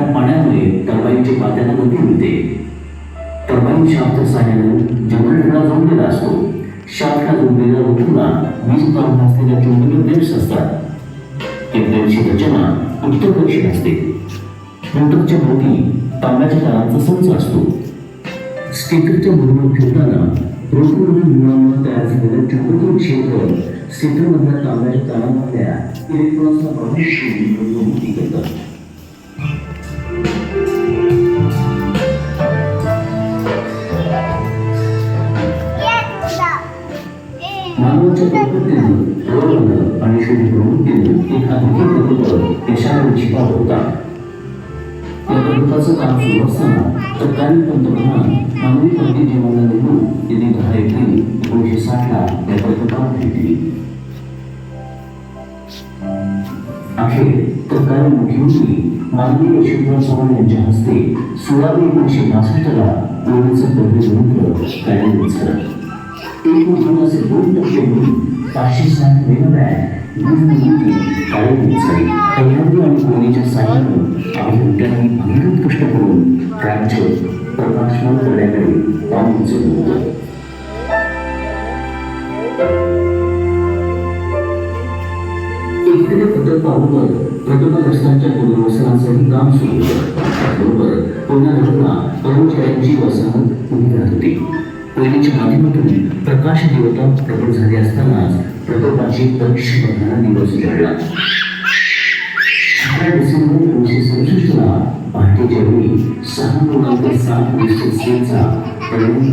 त्या पाण्यामुळे टर्बाईनच्या पात्यांना गती मिळते. टर्बाईन शाफ्टच्या साहाय्याने जनरेटरला जोडलेला असतो. शाफ्टला जोडलेल्या रोटरला वीज उत्पादन असलेल्या चुंबकीय प्लेट्स असतात. या प्लेट्सची रचना उत्तरदक्षिण असते. रोटरच्या भोवती तांब्याच्या तारांचा संच असतो. स्टेटरच्या बरोबर फिरताना रोटरमधील धुळामुळे तयार झालेलं चुंबकीय क्षेत्र स्टेटरमधल्या तांब्याच्या तारांमधल्या इलेक्ट्रॉन्सला प्रवेश करून करतात. मानवाच्या प्रकृतीनं, प्रयोगानं आणि शोध प्रवृत्तीनं एक अद्भुत प्रकल्प यशाने शिकार होता. या प्रकल्पाचं काम सुरू असताना तत्कालीन पंतप्रधान मानवी पंडित जवाहरलाल नेहरू यांनी 10 एप्रिल 1960 या प्रकल्पाला भेट दिली. अखेर तत्कालीन मुख्यमंत्री माननीय यशवंतराव चव्हाण यांच्या हस्ते 16 मे 1962 कोविडचं पहिलं यंत्र कार्यान्वित झालं. एकूण 560 मेगावॅट वीज निर्मिती कार्यान्वित झाली. तैयारी आणि कोणीच्या साह्यानं अभियंत्यांनी भगीरथ कष्ट करून राज्य प्रकाशमान करण्याकडे पाऊल उचललं होतं. एकीकडे प्रकल्पाबरोबर प्रकल्पग्रस्तांच्या पुनर्वसनाचंही काम सुरू होतं. त्याचबरोबर पुन्हा कर्मचाऱ्यांची वसाहत उभी राहत होती. कोयनेच्या माध्यमातून प्रकाश देवता प्रकट झाले असतानाच प्रकल्पाची परीक्षा बघणारा दिवस घडला. 18 डिसेंबर 1967 पहाटेच्या वेळी 6.7 सेल्सिअसचा